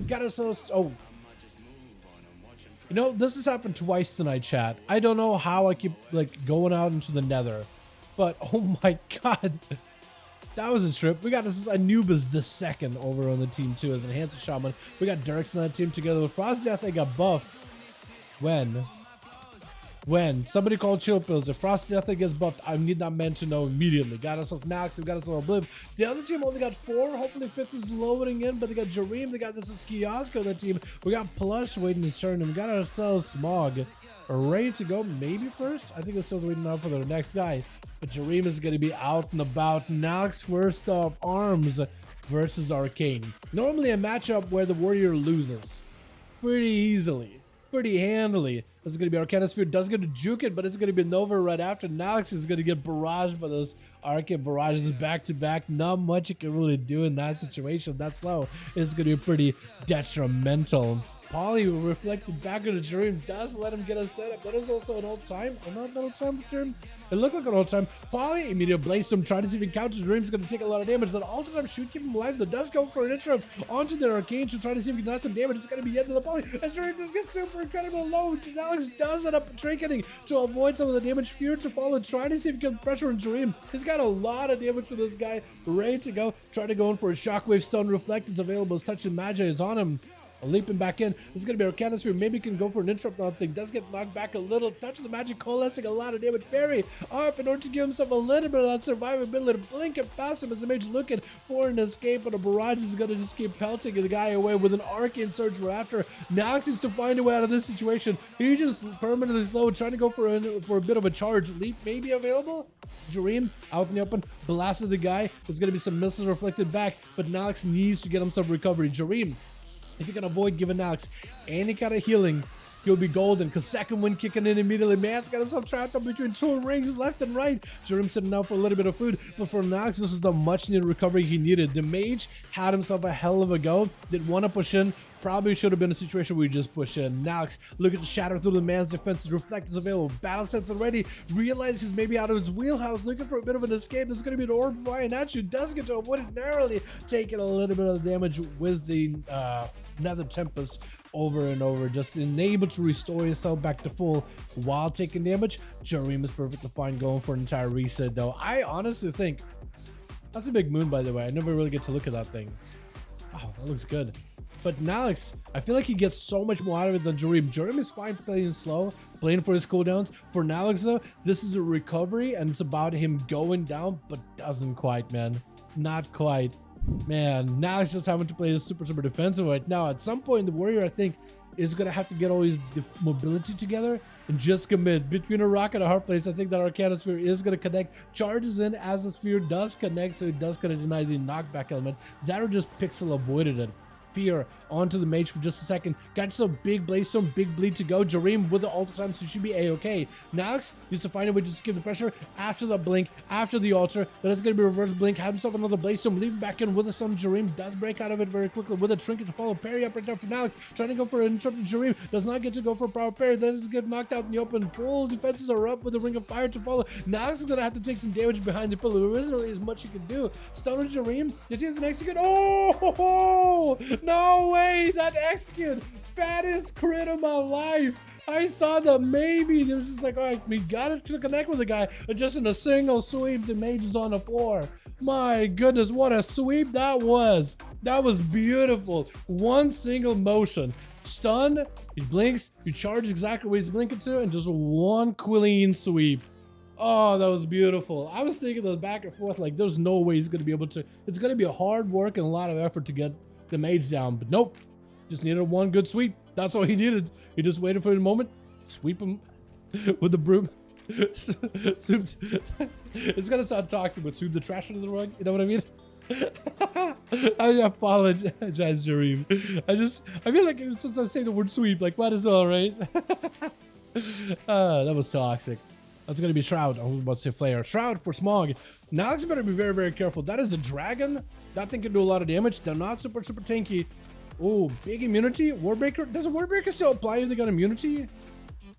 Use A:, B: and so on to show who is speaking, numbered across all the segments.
A: got ourselves, oh. You know, this has happened twice tonight, chat. I don't know how I keep, like, going out into the nether. But, oh my god. That was a trip. We got Anubis the second over on the team, too, as Enhanced Shaman. We got Dirks on that team together with Frost Death. They got buffed. When somebody called Chill Pills, if Frosty Death gets buffed, I need that man to know immediately. Got ourselves Max, we got ourselves Obliv. The other team only got 4. Hopefully 5th is loading in, but they got Jareem, they got this is Kiosk on that team. We got Plush waiting his turn, and we got ourselves Smog ready to go. Maybe first. I think they're still waiting out for their next guy. But Jareem is going to be out and about. Nox first up, Arms versus Arcane. Normally a matchup where the warrior loses pretty easily, pretty handily. This is going to be Arcanosphere, does get to juke it, but it's going to be Nova right after. Nox is going to get barraged by those Arcane barrages back to back. Not much you can really do in that situation. That slow is going to be pretty detrimental. Polly reflected back on the Dream, does let him get a setup. That is also an old time. Not an old time for Dream. It looked like an old time. Polly immediately blazed him, trying to see if he counters. Dream's going to take a lot of damage. That all time shoot keep him alive. That does go for an interrupt onto the Arcane to try to see if he can add some damage. It's going to be the end of the Polly. As Dream just gets super incredible low. Alex does end up trinketing to avoid some of the damage. Fear to follow, trying to see if he can pressure on Dream. He's got a lot of damage for this guy. Ready to go. Try to go in for a Shockwave Stone Reflect. It's available. His Touch and Magi is on him. Leaping back in. This is going to be Arcanosphere. Maybe he can go for an interrupt on thing. Does get knocked back a little. Touch of the magic coalescing a lot of damage. Barry up in order to give himself a little bit of that survivability. Blink it past him as the mage looking for an escape, but a barrage is going to just keep pelting the guy away with an Arcane Surge right after. Nox needs to find a way out of this situation. He just permanently slow, trying to go for a bit of a charge. Leap may be available. Jareem out in the open, blasted the guy. There's going to be some missiles reflected back, but Nox needs to get himself recovery. Jareem, if you can avoid giving Alex any kind of healing, he'll be golden, because second wind kicking in immediately. Man's got himself trapped up between 2 rings left and right. Jareem sitting out for a little bit of food, but for Nox, this is the much needed recovery he needed. The mage had himself a hell of a go, didn't want to push in. Probably should have been a situation where you just push in. Nox looking to shatter through the man's defenses. Reflect is available. Battle sense already. Realizes he's maybe out of his wheelhouse, looking for a bit of an escape. There's going to be an orb flying at you. Does get to avoid it narrowly, taking a little bit of damage with the Nether Tempest over and over. Just unable to restore yourself back to full while taking damage. Jareem is perfectly fine going for an entire reset, though. I honestly think that's a big moon, by the way. I never really get to look at that thing. Wow, that looks good. But Nalix, I feel like he gets so much more out of it than Jareem. Jareem is fine playing slow, playing for his cooldowns. For Nalix, though, this is a recovery, and it's about him going down, but doesn't quite, man. Not quite. Man, Nalix just having to play this super defensive right now. At some point, the Warrior, I think, is going to have to get all his mobility together and just commit. Between a rock and a hard place, I think that Arcanosphere is going to connect. Charges in as the sphere does connect, so it does kind of deny the knockback element. That or just pixel avoided it. Fear onto the mage for just a second. Got yourself big Blaze-Stone, big bleed to go. Jareem with the altar time, so she should be a-okay. Nox needs to find a way to just give the pressure after the blink, after the altar. Then it's going to be reverse blink. Have himself another Blaze-Stone, leave back in with the stun. Jareem does break out of it very quickly with a trinket to follow. Parry up right there for Nox. Trying to go for an interrupted Jareem. Does not get to go for a power parry. Does get knocked out in the open. Full defenses are up with a ring of fire to follow. Nox is going to have to take some damage behind the pillar. There isn't really as much you can do. Stun on Jareem. It is an execute. Oh! No way! That execute! Fattest crit of my life! I thought that maybe there was just like, alright, we got to connect with the guy, and just in a single sweep, the mage is on the floor. My goodness, what a sweep that was! That was beautiful. One single motion. Stun, he blinks, you charge exactly what he's blinking to, and just one clean sweep. Oh, that was beautiful. I was thinking the back and forth, like, there's no way he's going to be able to. It's going to be a hard work and a lot of effort to get the mage down, but nope. Just needed one good sweep. That's all he needed. He just waited for the moment. Sweep him with the broom. It's gonna sound toxic, but sweep the trash under the rug. You know what I mean? I apologize, Jareem. I feel like since I say the word sweep, like, might as well, right? That was toxic. That's going to be Shroud. I was about to say Flare. Shroud for Smog. Now you better be very, very careful. That is a dragon. That thing can do a lot of damage. They're not super tanky. Oh, big immunity. Warbreaker. Does a Warbreaker still apply if they got immunity?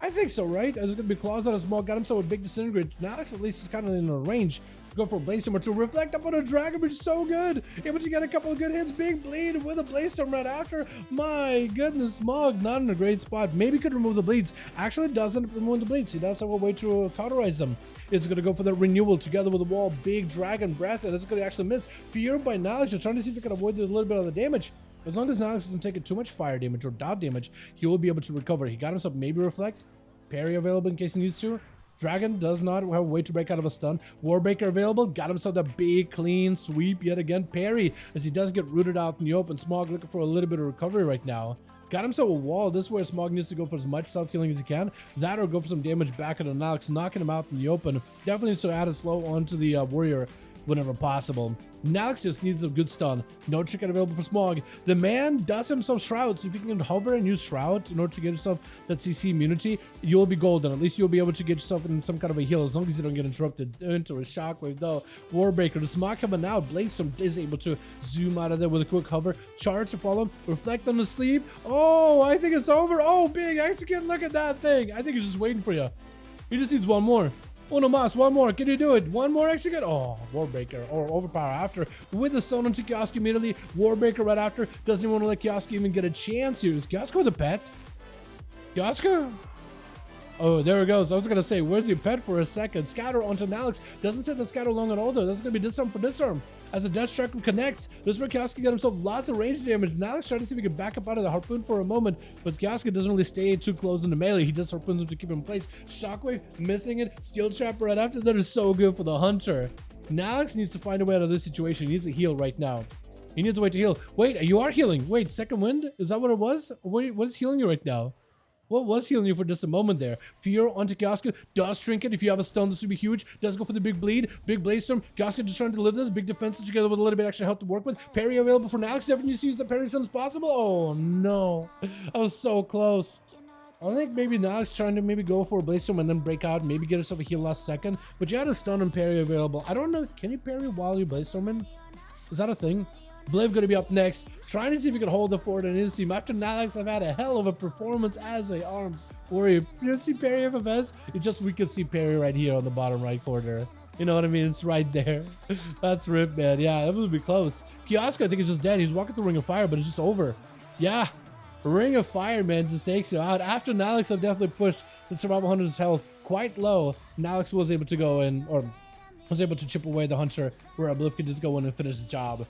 A: I think so, right? There's gonna be claws on a small, got himself a big disintegrate. Now Alex at least is kind of in a range. Go for a Blaze Storm to reflect up on a Dragon, which is so good. Able to get a couple of good hits. Big bleed with a Blaze Storm right after. My goodness, Smog not in a great spot. Maybe could remove the bleeds. Actually doesn't remove the bleeds. He does have a way to cauterize them. It's going to go for the renewal together with the wall. Big Dragon Breath, and it's going to actually miss. Fear by Nalix. Just trying to see if he can avoid a little bit of the damage. As long as Nalix isn't taking too much fire damage or dot damage, he will be able to recover. He got himself maybe Reflect. Parry available in case he needs to. Dragon does not have a way to break out of a stun. Warbreaker available. Got himself that big, clean sweep yet again. Parry, as he does get rooted out in the open. Smog looking for a little bit of recovery right now. Got himself a wall. This is where Smog needs to go for as much self-healing as he can. That or go for some damage back into Nalix, knocking him out in the open. Definitely needs to add a slow onto the warrior whenever possible. Nalix just needs a good stun. No trinket available for Smog. The man does himself Shroud, so if you can hover and use Shroud in order to get yourself that CC immunity, you'll be golden. At least you'll be able to get yourself in some kind of a heal, as long as you don't get interrupted into a shockwave though. Warbreaker, the Smog coming out. Blaze Storm is able to zoom out of there with a quick hover. Charge to follow. Reflect on the sleep. Oh, I think it's over. Oh, big execute. Look at that thing. I think he's just waiting for you. He just needs one more. Uno mas, one more. Can you do it? One more execute. Oh, Warbreaker or Overpower after with the stone onto Kiosk immediately. Warbreaker right after. Doesn't even want to let Kiosk even get a chance here. Is Kiosk with a pet? Kiosk? Oh, there it goes. I was gonna say, where's your pet for a second? Scatter onto Nalix. Doesn't set the scatter long at all though. That's gonna be disarm for disarm. As the Death Strike connects, this is where Kiosk got himself lots of range damage. Nalix trying to see if he can back up out of the harpoon for a moment, but Kiosk doesn't really stay too close in the melee. He does harpoons him to keep him in place. Shockwave, missing it. Steel Trap right after. That is so good for the Hunter. Nalix needs to find a way out of this situation. He needs to heal right now. He needs a way to heal. Wait, you are healing. Wait, second wind? Is that what it was? Wait, what is healing you right now? What was healing you for just a moment there? Fear onto Kiosk. Does trinket. If you have a stun, this would be huge. Does go for the big bleed. Big Blaze Storm. Kiosk just trying to live this. Big defenses together with a little bit extra help to work with. Parry available for Nalix. Definitely use the parry as soon as possible. Oh no. I was so close. I think maybe Nalix trying to maybe go for a Blaze Storm and then break out. Maybe get herself a heal last second. But you had a stun and parry available. I don't know if can you parry while you Blaze Storming? Is that a thing? Bliv gonna be up next, trying to see if he can hold the fort in his team. After Nalix have had a hell of a performance as a arms warrior. You didn't see Parry FFS? We could see Parry right here on the bottom right corner. You know what I mean? It's right there. That's rip, man. Yeah, that would be close. Kiosk, I think, is just dead. He's walking through Ring of Fire, but it's just over. Yeah, Ring of Fire, man, just takes him out. After Nalix have definitely pushed the Survival Hunter's health quite low, Nalix was able to go in, or was able to chip away the Hunter, where Obliv could just go in and finish the job.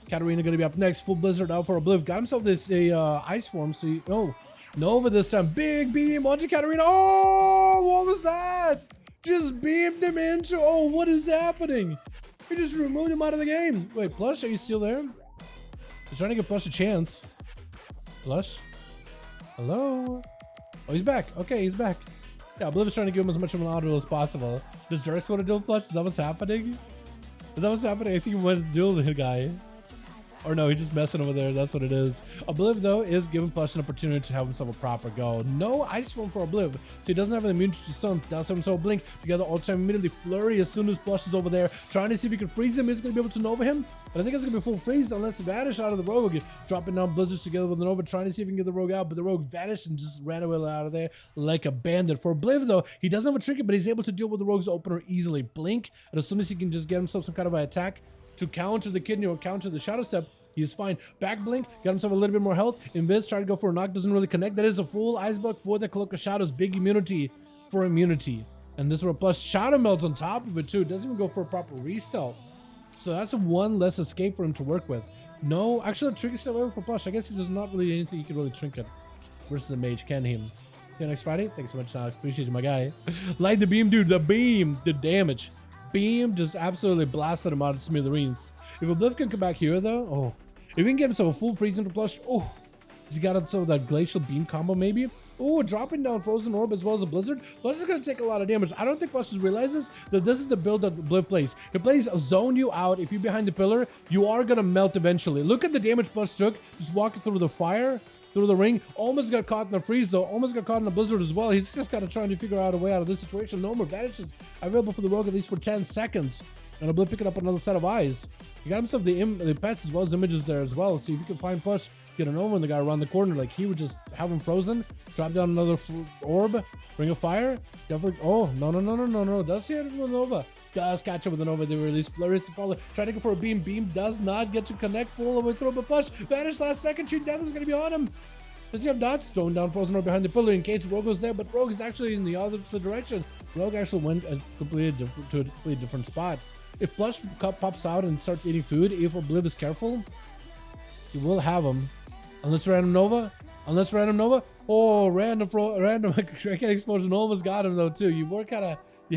A: Katarina gonna be up next. Full Blizzard out for Obliv. Got himself this ice form. So Nova this time. Big beam onto Katarina. Oh, what was that? Just beamed him into. Oh, what is happening? He just removed him out of the game. Wait, Plush, are you still there? He's trying to give Plush a chance. Plush? Hello? Oh, he's back. Okay, he's back. Yeah, Obliv is trying to give him as much of an auto as possible. Does Dirks want to duel Plush? Is that what's happening? Is that what's happening? I think he wanted to duel the guy. Or no, he's just messing over there. That's what it is. Obliv, though, is giving Plush an opportunity to have himself a proper go. No ice form for Obliv, so he doesn't have an immunity to stuns. Does have himself blink. Together, all time immediately flurry as soon as Plush is over there. Trying to see if he can freeze him. He's going to be able to Nova him. But I think it's going to be full freeze unless he vanish out of the Rogue. Dropping down Blizzards together with the Nova. Trying to see if he can get the Rogue out. But the Rogue vanished and just ran away out of there like a bandit. For Obliv, though, he doesn't have a trinket, but he's able to deal with the Rogue's opener easily. Blink. And as soon as he can just get himself some kind of an attack to counter the kidney or counter the Shadow Step, he's fine. Back blink, got himself a little bit more health. Invis, trying to go for a knock, doesn't really connect. That is a full Ice Buck for the Cloak of Shadows. Big immunity for immunity. And this one plus Shadow Melt on top of it too. Doesn't even go for a proper re-stealth. So that's one less escape for him to work with. No, actually, the trick is still over for Plush. I guess there's not really anything he can really trinket versus the mage, can he? See you next Friday. Thanks so much, Alex. Appreciate you, my guy. Light the beam, dude. The beam, the damage. Beam just absolutely blasted him out of smithereens. If Obliv can come back here, though, oh, if we can get himself a full freeze into Plush, oh, he's got himself that glacial beam combo, maybe. Oh, dropping down Frozen Orb as well as a Blizzard. Plush is going to take a lot of damage. I don't think Plush realizes that this is the build that Obliv plays. He plays zone you out. If you're behind the pillar, you are going to melt eventually. Look at the damage Plush took, just walking through the fire, through the ring. Almost got caught in the freeze, though. Almost got caught in the Blizzard as well. He's just kind of trying to figure out a way out of this situation. No more vanishes available for the Rogue, at least for 10 seconds. And Obliv picking up another set of eyes. He got himself the pets as well as images there as well. So if you can find Plush, get an over and the guy around the corner, like he would just have him frozen, drop down another orb, ring of fire. Definitely. Oh, no. Does he have a Nova? Does catch him with a Nova. They release Flurries to follow. Trying to go for a beam. Beam does not get to connect full of the way through, but push. Vanish last second. Cheat Death is going to be on him. Does he have dots? Throwing down Frozen Orb behind the pillar in case Rogue goes there, but Rogue is actually in the opposite direction. Rogue actually went to a completely different spot. If Plush pops out and starts eating food, if Obliv is careful, you will have him. Unless Random Nova. Oh, random Kraken Explosion almost got him though too. You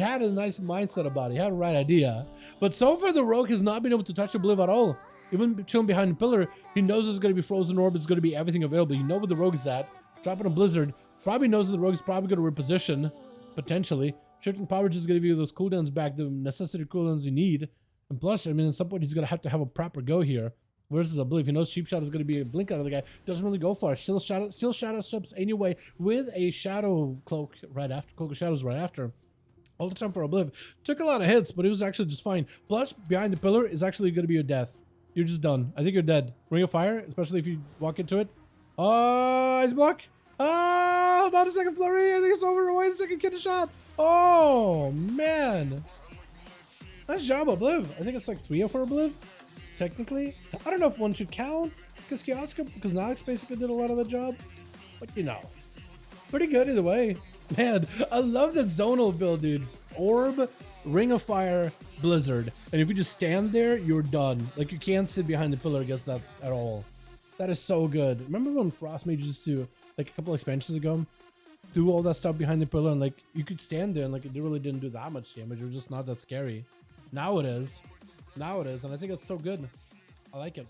A: had a nice mindset about it. You had the right idea. But so far the Rogue has not been able to touch Obliv at all. Even chilling behind the pillar, he knows there's going to be Frozen Orb. It's going to be everything available. You know where the Rogue is at. Dropping a Blizzard. Probably knows that the Rogue is probably going to reposition. Potentially. Shifting Power just going to give you those cooldowns back. The necessity cooldowns you need. And plus, I mean, at some point he's going to have a proper go here. Versus Obliv. He knows Cheap Shot is going to be a blink out of the guy. Doesn't really go far. Still shadow steps anyway with a Shadow Cloak right after. Cloak of Shadows right after. All the time for Obliv. Took a lot of hits, but it was actually just fine. Plus, behind the pillar is actually going to be your death. You're just done. I think you're dead. Ring of Fire, especially if you walk into it. Oh, Ice Block. Oh, not a second flurry. I think it's over. Wait a second, get a shot. Oh, man. Nice job, Obliv. I think it's like 3-0 for Obliv, technically. I don't know if one should count because Nox basically did a lot of the job. But, you know, pretty good either way. Man, I love that zonal build, dude. Orb, Ring of Fire, Blizzard. And if you just stand there, you're done. Like, you can't sit behind the pillar against that at all. That is so good. Remember when Frost Mage used to, like, a couple expansions ago, do all that stuff behind the pillar and, like, you could stand there and, like, it really didn't do that much damage. It was just not that scary. Now it is. And I think it's so good. I like it.